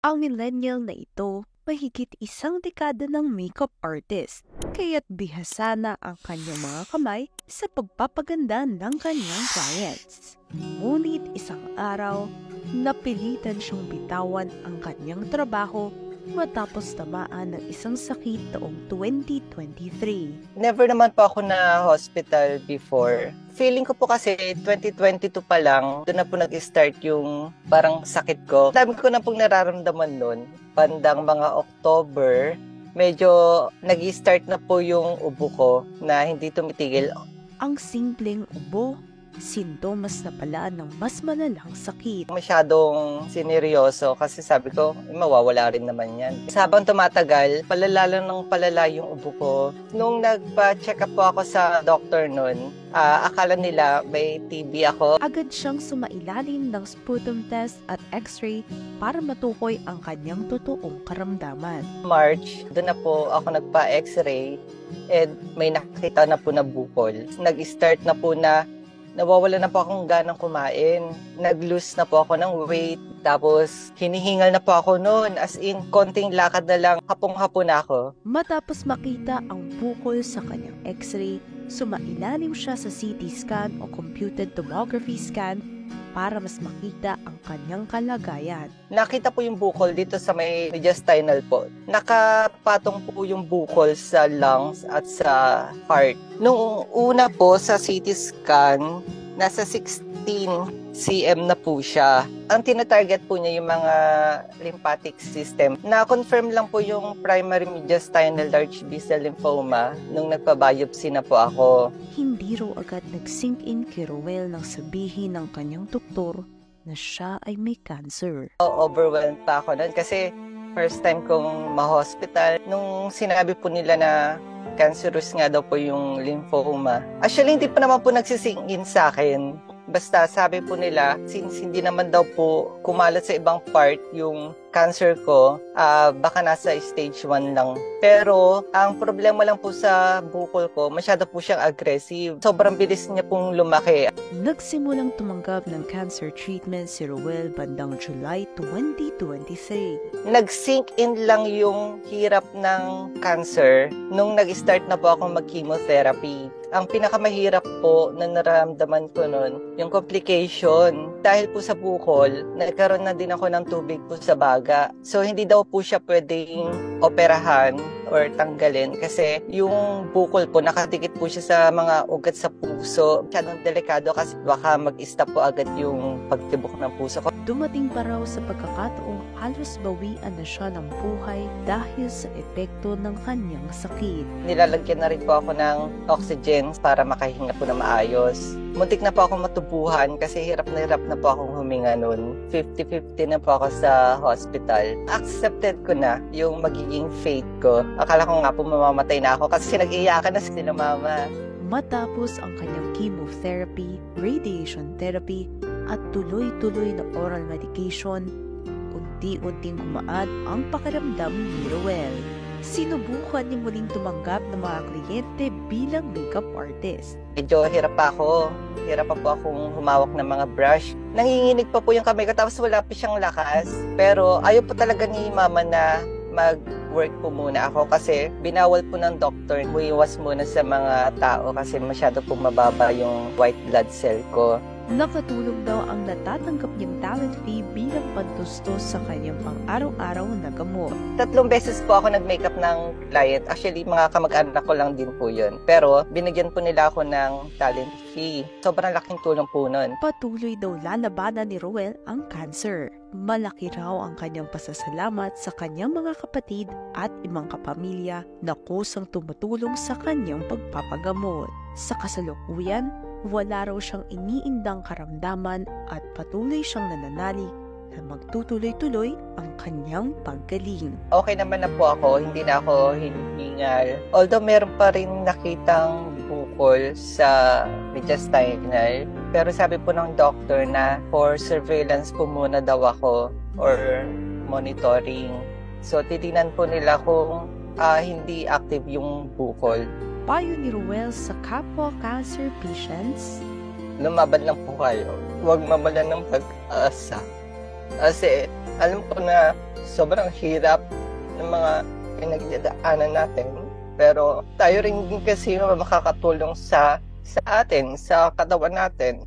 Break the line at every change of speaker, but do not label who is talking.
Ang millennial na ito, mahigit isang dekada ng makeup artist, kaya't bihasa na ang kanyang mga kamay sa pagpapaganda ng kanyang clients. Ngunit isang araw, napilitan siyang bitawan ang kanyang trabaho matapos tamaan ng isang sakit taong 2023.
Never naman po ako na hospital before. Feeling ko po kasi 2022 pa lang, doon na po nag-start yung parang sakit ko. Dami ko na pong nararamdaman noon. Bandang mga October, medyo nag-start na po yung ubo ko na hindi tumitigil.
Ang simpleng ubo, sintomas na pala ng mas malalang sakit.
Masyadong sineryoso kasi sabi ko, mawawala rin naman yan. Habang tumatagal, palala ng palala yung ubo ko. Nung nagpa-check up po ako sa doctor noon, akala nila may TB ako.
Agad siyang sumailalim ng sputum test at x-ray para matukoy ang kanyang totoong karamdaman.
March, doon na po ako nagpa-x-ray and may nakita na po na bukol. Nag-start na po na nawawala na po akong ganang kumain. Nag-lose na po ako ng weight. Tapos, hinihingal na po ako noon. As in, konting lakad na lang, hapong-hapon na ako.
Matapos makita ang bukol sa kanyang x-ray, sumailalim siya sa CT scan o computed tomography scan para mas makita ang kanyang kalagayan.
Nakita po yung bukol dito sa may mediastinal po. Nakapatong po yung bukol sa lungs at sa heart. Nung una po sa CT scan, nasa 16 cm na po siya. Ang tinatarget po niya yung mga lymphatic system. Na-confirm lang po yung primary mediastinal large B-cell lymphoma nung nagpa-biopsy na po ako.
Hindi raw agad nag-sink in kay Roel nang sabihin ng kanyang doktor na siya ay may cancer.
Overwhelmed pa ako noon kasi first time kong ma-hospital. Nung sinabi po nila na cancerous nga daw po yung lymphoma. Actually, hindi pa naman po nagsisink in sa akin. Basta sabi po nila, since hindi naman daw po kumalat sa ibang part yung cancer ko, baka nasa stage 1 lang. Pero, ang problema lang po sa bukol ko, masyado po siyang aggressive. Sobrang bilis niya pong lumaki.
Nagsimulang tumanggap ng cancer treatment si Roel bandang July 2023.
Nag-sink in lang yung hirap ng cancer nung nag-start na po akong mag-chemotherapy. Ang pinakamahirap po na nararamdaman ko nun, yung complication. Dahil po sa bukol, nagkaroon na din ako ng tubig po sa baga. So, hindi daw po siya pwedeng operahan or tanggalin kasi yung bukol po, nakadikit po siya sa mga ugat sa puso. Masyadong delikado kasi baka mag-stop po agad yung pagtibok ng puso ko.
Dumating pa raw sa pagkakataong halos bawian na siya ng buhay dahil sa epekto ng kanyang sakit.
Nilalagyan na rin po ako ng oxygen para makahinga po na maayos. Muntik na po akong matubuhan kasi hirap na po akong huminga noon. 50-50 na po ako sa hospital. Accepted ko na yung magiging fate ko. Akala ko nga po mamamatay na ako kasi nag-iiyakan na sila mama.
Matapos ang kanyang chemotherapy, radiation therapy, at tuloy-tuloy na oral medication, unti-unting gumaan ang pakiramdam ni Roel. Sinubukan niya muling tumanggap ng mga kliyente bilang makeup artist.
Medyo hirap pa ako. Hirap pa po akong humawak ng mga brush. Nanginginig pa po yung kamay ko tapos wala pa siyang lakas. Pero ayaw po talaga ni mama na mag-work po muna ako kasi binawal po ng doktor. Huiwas muna sa mga tao kasi masyado po mababa yung white blood cell ko.
Nakatulong daw ang natatanggap niyang talent fee bilang pantustos sa kanyang pang-araw-araw na gamot.
3 beses po ako nag-makeup ng client. Actually, mga kamag-anak ko lang din po yun. Pero, binigyan po nila ako ng talent fee. Sobrang laking tulong po nun.
Patuloy daw lalabanan ni Roel ang cancer. Malaki raw ang kanyang pasasalamat sa kanyang mga kapatid at ibang kapamilya na kusang tumutulong sa kanyang pagpapagamot. Sa kasalukuyan, wala raw siyang iniindang karamdaman at patuloy siyang nananalig na magtutuloy-tuloy ang kanyang paggaling.
Okay naman na po ako, hindi na ako hinihingal. Although meron pa rin nakitang bukol sa mediastinal, pero sabi po ng doctor na for surveillance po muna daw ako or monitoring. So titingnan po nila kung hindi active yung bukol.
Payo ni Roel sa kapwa cancer patients,
lumaban lang po kayo. Huwag mawalan ng pag-asa. Kasi alam ko na sobrang hirap ng mga pinagdadaanan natin. Pero tayo rin kasi makakatulong sa atin, sa katawan natin.